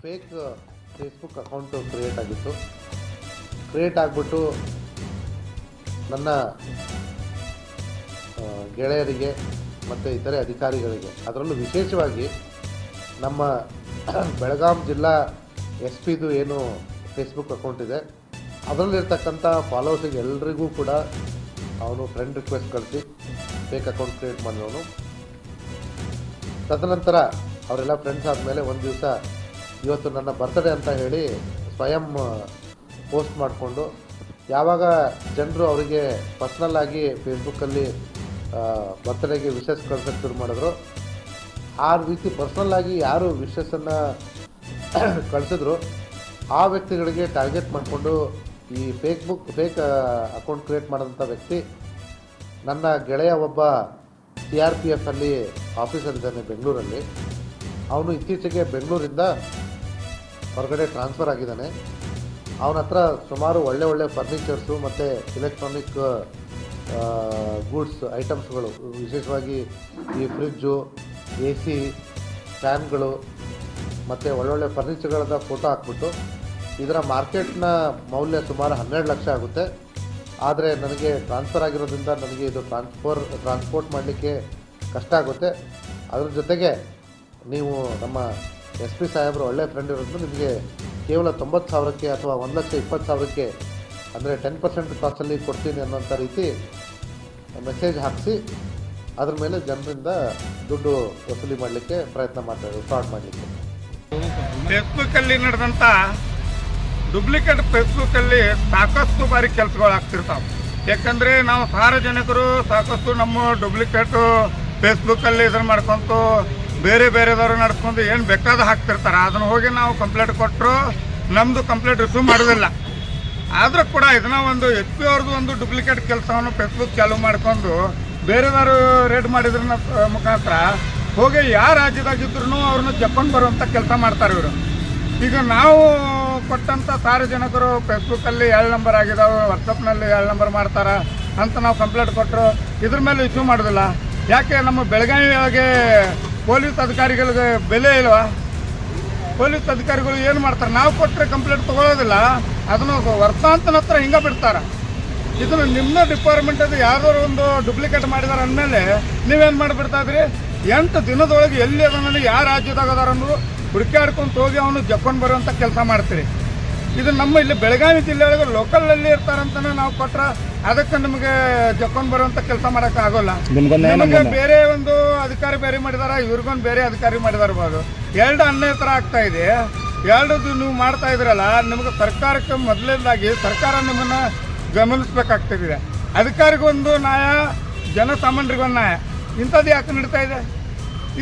Fake Facebook account create ಆಗಿತ್ತು. Create ಆಗಿಬಿಟ್ಟು ನನ್ನ ಗೆಳೆಯರಿಗೆ ಮತ್ತು ಇತರೆ ಅಧಿಕಾರಿಗಳಿಗೆ, ಅದರಲ್ಲೂ ವಿಶೇಷವಾಗಿ ನಮ್ಮ ಬೆಳಗಾಂ ಜಿಲ್ಲಾ ಎಸ್ ಪಿದು ಏನು ಫೇಸ್ಬುಕ್ ಅಕೌಂಟ್ ಇದೆ ಅದರಲ್ಲಿರ್ತಕ್ಕಂಥ ಫಾಲೋವರ್ಸಿಗೆ ಎಲ್ರಿಗೂ ಕೂಡ ಅವನು ಫ್ರೆಂಡ್ ರಿಕ್ವೆಸ್ಟ್ ಕಳಿಸಿ ಫೇಕ್ ಅಕೌಂಟ್ ಕ್ರಿಯೇಟ್ ಮಾಡಿದವನು. ತದನಂತರ ಅವರೆಲ್ಲ ಫ್ರೆಂಡ್ಸ್ ಆದಮೇಲೆ ಒಂದು ದಿವಸ ಇವತ್ತು ನನ್ನ ಬರ್ತ್ಡೇ ಅಂತ ಹೇಳಿ ಸ್ವಯಂ ಪೋಸ್ಟ್ ಮಾಡಿಕೊಂಡು ಯಾವಾಗ ಜನರು ಅವರಿಗೆ ಪರ್ಸ್ನಲ್ಲಾಗಿ ಫೇಸ್ಬುಕ್ಕಲ್ಲಿ ಬರ್ತ್ಡೇಗೆ ವಿಶಸ್ ಕಳ್ಸೋಕ್ಕೆ ಶುರು ಮಾಡಿದ್ರು, ಆ ರೀತಿ ಪರ್ಸ್ನಲ್ಲಾಗಿ ಯಾರು ವಿಶಸ್ಸನ್ನು ಕಳಿಸಿದ್ರು ಆ ವ್ಯಕ್ತಿಗಳಿಗೆ ಟಾರ್ಗೆಟ್ ಮಾಡಿಕೊಂಡು ಈ ಫೇಕ್ ಅಕೌಂಟ್ ಕ್ರಿಯೇಟ್ ಮಾಡೋಂಥ ವ್ಯಕ್ತಿ ನನ್ನ ಗೆಳೆಯ ಒಬ್ಬ CRPF ಅಲ್ಲಿ ಆಫೀಸರ್ ಇದ್ದಾನೆ ಬೆಂಗಳೂರಲ್ಲಿ. ಅವನು ಇತ್ತೀಚೆಗೆ ಬೆಂಗಳೂರಿಂದ ಹೊರಗಡೆ ಟ್ರಾನ್ಸ್ಫರ್ ಆಗಿದ್ದಾನೆ. ಅವನ ಹತ್ರ ಸುಮಾರು ಒಳ್ಳೆ ಫರ್ನಿಚರ್ಸು ಮತ್ತು ಎಲೆಕ್ಟ್ರಾನಿಕ್ ಗೂಡ್ಸ್ ಐಟಮ್ಸ್ಗಳು, ವಿಶೇಷವಾಗಿ ಈ ಫ್ರಿಜ್ಜು, AC, ಫ್ಯಾನ್ಗಳು ಮತ್ತು ಒಳ್ಳೊಳ್ಳೆ ಫರ್ನಿಚರ್ಗಳನ್ನ ಫೋಟೋ ಹಾಕ್ಬಿಟ್ಟು ಇದರ ಮಾರ್ಕೆಟ್ನ ಮೌಲ್ಯ ಸುಮಾರು 12 ಲಕ್ಷ ಆಗುತ್ತೆ. ಆದರೆ ನನಗೆ ಟ್ರಾನ್ಸ್ಫರ್ ಆಗಿರೋದ್ರಿಂದ ನನಗೆ ಇದು ಟ್ರಾನ್ಸ್ಪೋರ್ಟ್ ಮಾಡಲಿಕ್ಕೆ ಕಷ್ಟ ಆಗುತ್ತೆ. ಅದ್ರ ಜೊತೆಗೆ ನೀವು ನಮ್ಮ SP ಸಾಹೇಬರು ಒಳ್ಳೆ ಫ್ರೆಂಡ್ ಇರೋದು ನಿಮಗೆ ಕೇವಲ 90,000ಕ್ಕೆ ಅಥವಾ 1,20,000ಕ್ಕೆ ಅಂದರೆ 10% ಕಾಸ್ಟಲ್ಲಿ ಕೊಡ್ತೀನಿ ಅನ್ನೋಂಥ ರೀತಿ ಮೆಸೇಜ್ ಹಾಕಿಸಿ ಅದ್ರ ಮೇಲೆ ಜನರಿಂದ ದುಡ್ಡು ವಸೂಲಿ ಮಾಡಲಿಕ್ಕೆ ಪ್ರಯತ್ನ ಮಾಡ್ತಾರೆ, ಫ್ರಾಡ್ ಮಾಡಲಿಕ್ಕೆ. ಫೇಸ್ಬುಕ್ಕಲ್ಲಿ ನಡೆದಂಥ ಡೂಪ್ಲಿಕೇಟ್ ಫೇಸ್ಬುಕ್ಕಲ್ಲಿ ಸಾಕಷ್ಟು ಬಾರಿ ಕೆಲಸಗಳು ಆಗ್ತಿರ್ತಾವೆ. ಯಾಕಂದರೆ ನಾವು ಸಾರ್ವಜನಿಕರು ಸಾಕಷ್ಟು ನಮ್ಮ ಡೂಪ್ಲಿಕೇಟು ಫೇಸ್ಬುಕ್ಕಲ್ಲಿ ಇದನ್ನು ಮಾಡ್ಕೊತು ಬೇರೆದವರು ನಡ್ಸ್ಕೊಂಡು ಏನು ಬೇಕಾದ ಹಾಕ್ತಿರ್ತಾರೆ. ಅದನ್ನು ಹೋಗಿ ನಾವು ಕಂಪ್ಲೇಂಟ್ ಕೊಟ್ಟರು ನಮ್ಮದು ಕಂಪ್ಲೇಂಟ್ ರಿಸೀವ್ ಮಾಡೋದಿಲ್ಲ. ಆದರೂ ಕೂಡ ಇದನ್ನ ಒಂದು SP ಅವ್ರದ್ದು ಒಂದು ಡೂಪ್ಲಿಕೇಟ್ ಕೆಲಸವನ್ನು ಫೇಸ್ಬುಕ್ ಚಾಲೂ ಮಾಡ್ಕೊಂಡು ಬೇರೆದವರು ರೇಡ್ ಮಾಡಿದ್ರ ಮುಖಾಂತರ ಹೋಗಿ ಯಾವ ರಾಜ್ಯದಾಗಿದ್ರು ಅವ್ರನ್ನ ಜಪ್ಕೊಂಡು ಬರುವಂಥ ಕೆಲಸ ಮಾಡ್ತಾರೆ ಇವರು. ಈಗ ನಾವು ಕೊಟ್ಟಂಥ ಸಾರ್ವಜನಿಕರು ಫೇಸ್ಬುಕ್ಕಲ್ಲಿ 2 ನಂಬರ್ ಆಗಿದಾವೆ, ವಾಟ್ಸಪ್ನಲ್ಲಿ 2 ನಂಬರ್ ಮಾಡ್ತಾರೆ ಅಂತ ನಾವು ಕಂಪ್ಲೇಂಟ್ ಕೊಟ್ಟರು ಇದ್ರ ಮೇಲೆ ಇಶ್ಯೂ ಮಾಡೋದಿಲ್ಲ. ಯಾಕೆ ನಮ್ಮ ಬೆಳಗಾವಿಯಾಗೆ ಪೊಲೀಸ್ ಅಧಿಕಾರಿಗಳಿಗೆ ಬೆಲೆ ಇಲ್ವಾ? ಪೊಲೀಸ್ ಅಧಿಕಾರಿಗಳು ಏನು ಮಾಡ್ತಾರೆ, ನಾವು ಕೊಟ್ಟರೆ ಕಂಪ್ಲೇಂಟ್ ತೊಗೊಳ್ಳೋದಿಲ್ಲ, ಅದನ್ನು ವರ್ಷಾಂತನ ಹತ್ರ ಹಿಂಗೆ ಬಿಡ್ತಾರೆ. ಇದನ್ನು ನಿಮ್ಮ ಡಿಪಾರ್ಟ್ಮೆಂಟದು ಯಾವ್ದಾದ್ರು ಒಂದು ಡೂಪ್ಲಿಕೇಟ್ ಮಾಡಿದಾರೆ ಅಂದಮೇಲೆ ನೀವೇನು ಮಾಡಿಬಿಡ್ತಾ ಇದ್ರಿ, 8 ದಿನದೊಳಗೆ ಎಲ್ಲಿ ಅದನ್ನು ಯಾವ ರಾಜ್ಯದಾಗ ಅದಾರ ಅನ್ನೋದು ಹುಡುಕಾಡ್ಕೊಂಡು ಹೋಗಿ ಅವನು ಜಪ್ಕೊಂಡು ಬರುವಂಥ ಕೆಲಸ ಮಾಡ್ತೀರಿ. ಇದು ನಮ್ಮ ಇಲ್ಲಿ ಬೆಳಗಾವಿ ಜಿಲ್ಲೆಯೊಳಗೆ ಲೋಕಲಲ್ಲಿ ಇರ್ತಾರಂತಲೇ ನಾವು ಕೊಟ್ಟರೆ ಅದಕ್ಕೆ ನಿಮಗೆ ಜಪ್ಕೊಂಡು ಬರುವಂಥ ಕೆಲಸ ಮಾಡೋಕ್ಕೆ ಆಗೋಲ್ಲ. ನಿಮಗೆ ಬೇರೆ ಒಂದು ಅಧಿಕಾರಿ ಬೇರೆ ಮಾಡಿದಾರೆ, ಇವ್ರಿಗೊಂದು ಬೇರೆ ಅಧಿಕಾರಿ ಮಾಡಿದಾರ್ಬೋದು. 2 ಅನ್ಯಾಯ ಥರ ಆಗ್ತಾ ಇದೆ. 2 ನೀವು ಮಾಡ್ತಾ ಇದ್ರಲ್ಲ, ನಿಮಗೆ ಸರ್ಕಾರಕ್ಕೆ ಮೊದಲನೇದಾಗಿ ಸರ್ಕಾರ ನಿಮ್ಮನ್ನು ಗಮನಿಸಬೇಕಾಗ್ತಿದೆ. ಅಧಿಕಾರಿಗೊಂದು ನ್ಯಾಯ, ಜನಸಾಮಾನ್ಯರಿಗೊಂದು ನ್ಯಾಯ, ಇಂಥದ್ದು ಯಾಕೆ ನಡೀತಾ ಇದೆ?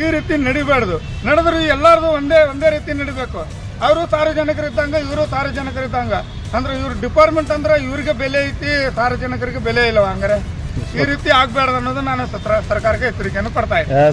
ಈ ರೀತಿ ನಡಿಬಾರ್ದು. ನಡೆದ್ರೆ ಎಲ್ಲರದು ಒಂದೇ ರೀತಿ ನಡಿಬೇಕು. ಅವರು ಸಾರ್ವಜನಿಕರಿದ್ದಂಗೆ ಇವರು ಸಾರ್ವಜನಿಕರಿದ್ದಂಗೆ. ಅಂದ್ರೆ ಇವ್ರ ಡಿಪಾರ್ಟ್ಮೆಂಟ್ ಅಂದ್ರೆ ಇವ್ರಿಗೆ ಬೆಲೆ ಐತಿ, ಸಾರ್ವಜನಿಕರಿಗೆ ಬೆಲೆ ಇಲ್ಲವ. ಹಂಗಾರೆ ಈ ರೀತಿ ಆಗಬಾರ್ದು ಅನ್ನೋದು ನಾನು ಸರ್ಕಾರಕ್ಕೆ ಎಚ್ಚರಿಕೆಯನ್ನು ಕೊಡ್ತಾ ಇದ್ದೀನಿ.